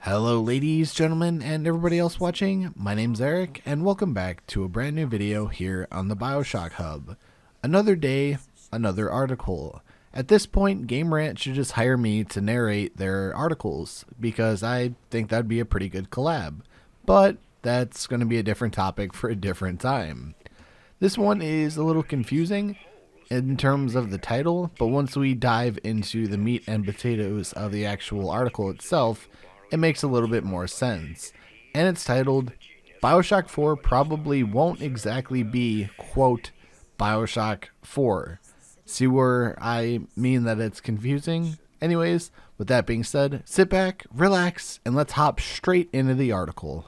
Hello ladies, gentlemen, and everybody else watching. My name's Eric, and welcome back to a brand new video here on the BioShockHub. Another day, another article. At this point, Game Rant should just hire me to narrate their articles, because I think that'd be a pretty good collab. But that's going to be a different topic for a different time. This one is a little confusing in terms of the title, but once we dive into the meat and potatoes of the actual article itself, it makes a little bit more sense. And it's titled, BioShock 4 probably won't exactly be, quote, BioShock 4. See where I mean that it's confusing? Anyways, with that being said, sit back, relax, and let's hop straight into the article.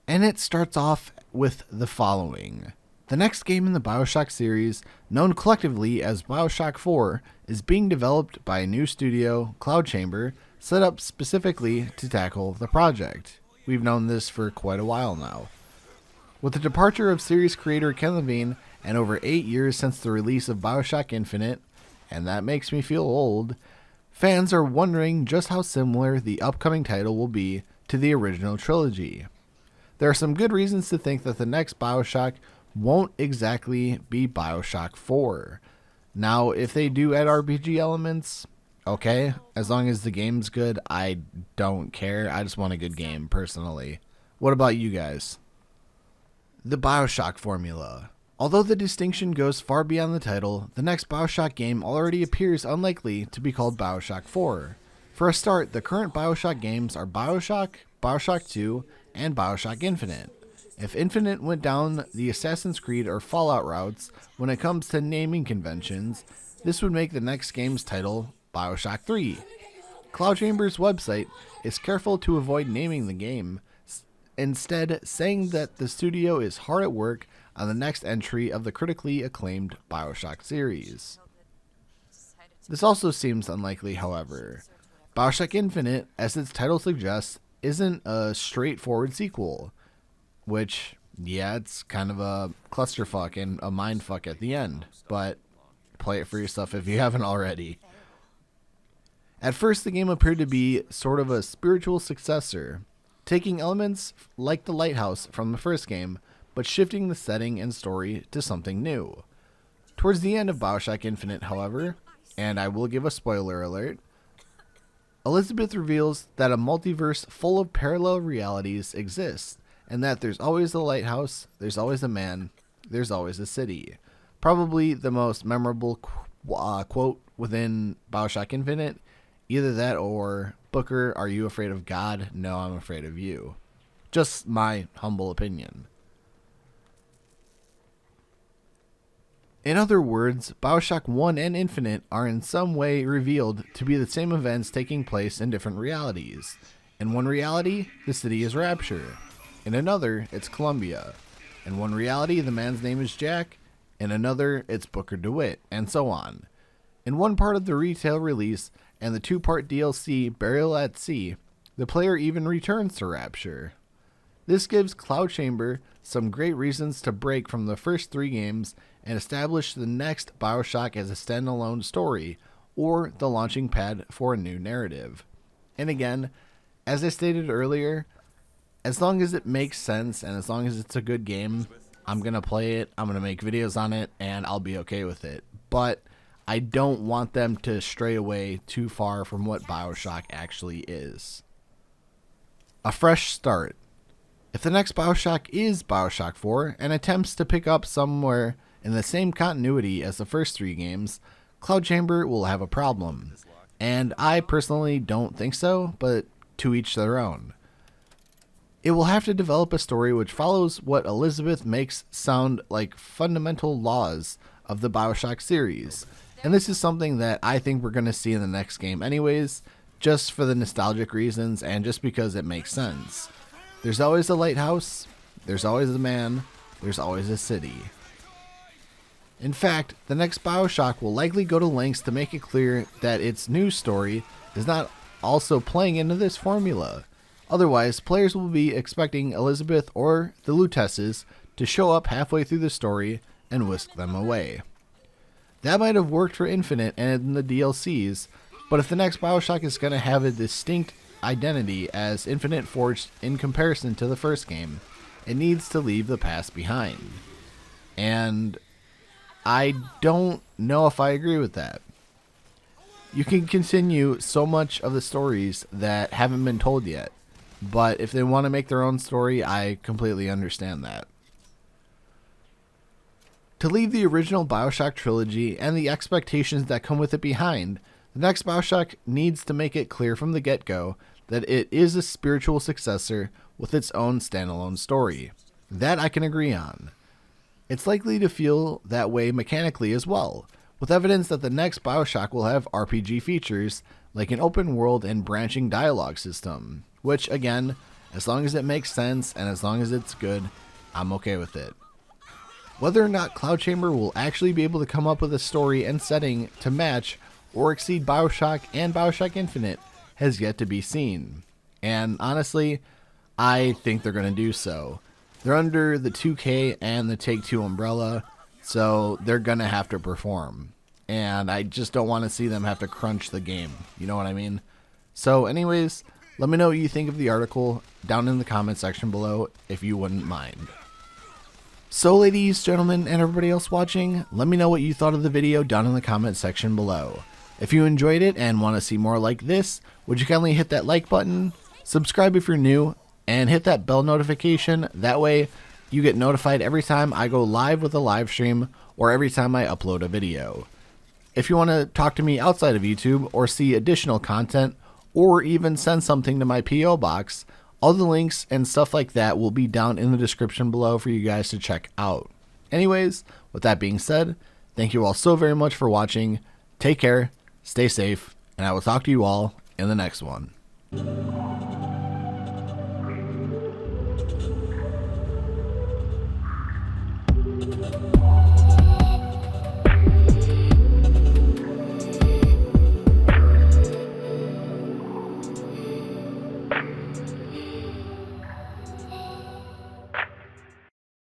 And it starts off with the following. The next game in the BioShock series, known collectively as BioShock 4, is being developed by a new studio, Cloud Chamber, set up specifically to tackle the project. We've known this for quite a while now. With the departure of series creator Ken Levine and over 8 years since the release of BioShock Infinite, and that makes me feel old, fans are wondering just how similar the upcoming title will be to the original trilogy. There are some good reasons to think that the next BioShock won't exactly be BioShock 4. Now, if they do add RPG elements, okay, as long as the game's good, I don't care. I just want a good game, personally. What about you guys? The BioShock formula. Although the distinction goes far beyond the title, the next BioShock game already appears unlikely to be called BioShock 4. For a start, the current BioShock games are BioShock, BioShock 2, and BioShock Infinite. If Infinite went down the Assassin's Creed or Fallout routes when it comes to naming conventions, this would make the next game's title BioShock 3. Cloud Chamber's website is careful to avoid naming the game, instead saying that the studio is hard at work on the next entry of the critically acclaimed BioShock series. This also seems unlikely, however. BioShock Infinite, as its title suggests, isn't a straightforward sequel, which, yeah, it's kind of a clusterfuck and a mindfuck at the end, but play it for yourself if you haven't already. At first, the game appeared to be sort of a spiritual successor, taking elements like the lighthouse from the first game, but shifting the setting and story to something new. Towards the end of BioShock Infinite, however, and I will give a spoiler alert, Elizabeth reveals that a multiverse full of parallel realities exists, and that there's always a lighthouse, there's always a man, there's always a city. Probably the most memorable quote within BioShock Infinite. Either that or, Booker, are you afraid of God? No, I'm afraid of you. Just my humble opinion. In other words, BioShock 1 and Infinite are in some way revealed to be the same events taking place in different realities. In one reality, the city is Rapture. In another, it's Columbia. In one reality, the man's name is Jack. In another, it's Booker DeWitt, and so on. In one part of the retail release and the 2-part DLC, Burial at Sea, the player even returns to Rapture. This gives Cloud Chamber some great reasons to break from the first 3 games and establish the next BioShock as a standalone story, or the launching pad for a new narrative. And again, as I stated earlier, as long as it makes sense and as long as it's a good game, I'm going to play it, I'm going to make videos on it, and I'll be okay with it. But I don't want them to stray away too far from what BioShock actually is. A fresh start. If the next BioShock is BioShock 4 and attempts to pick up somewhere in the same continuity as the first 3 games, Cloud Chamber will have a problem. And I personally don't think so, but to each their own. It will have to develop a story which follows what Elizabeth makes sound like fundamental laws of the BioShock series. And this is something that I think we're going to see in the next game anyways, just for the nostalgic reasons and just because it makes sense. There's always a lighthouse, there's always a man, there's always a city. In fact, the next BioShock will likely go to lengths to make it clear that its new story is not also playing into this formula. Otherwise, players will be expecting Elizabeth or the Lutesses to show up halfway through the story and whisk them away. That might have worked for Infinite and the DLCs, but if the next BioShock is going to have a distinct identity as Infinite Forged in comparison to the first game. It needs to leave the past behind. And I don't know if I agree with that. You can continue so much of the stories that haven't been told yet, but if they want to make their own story, I completely understand that. To leave the original BioShock trilogy and the expectations that come with it behind, the next BioShock needs to make it clear from the get-go that it is a spiritual successor with its own standalone story. That I can agree on. It's likely to feel that way mechanically as well, with evidence that the next BioShock will have RPG features like an open world and branching dialogue system, which again, as long as it makes sense and as long as it's good, I'm okay with it. Whether or not Cloud Chamber will actually be able to come up with a story and setting to match or exceed BioShock and BioShock Infinite has yet to be seen. And honestly, I think they're going to do so. They're under the 2K and the Take-Two umbrella, so they're going to have to perform. And I just don't want to see them have to crunch the game. You know what I mean? So anyways, let me know what you think of the article down in the comment section below if you wouldn't mind. So ladies, gentlemen, and everybody else watching, let me know what you thought of the video down in the comment section below. If you enjoyed it and want to see more like this, would you kindly hit that like button, subscribe if you're new, and hit that bell notification. That way you get notified every time I go live with a live stream or every time I upload a video. If you want to talk to me outside of YouTube or see additional content or even send something to my P.O. box, all the links and stuff like that will be down in the description below for you guys to check out. Anyways, with that being said, thank you all so very much for watching. Take care, stay safe, and I will talk to you all in the next one.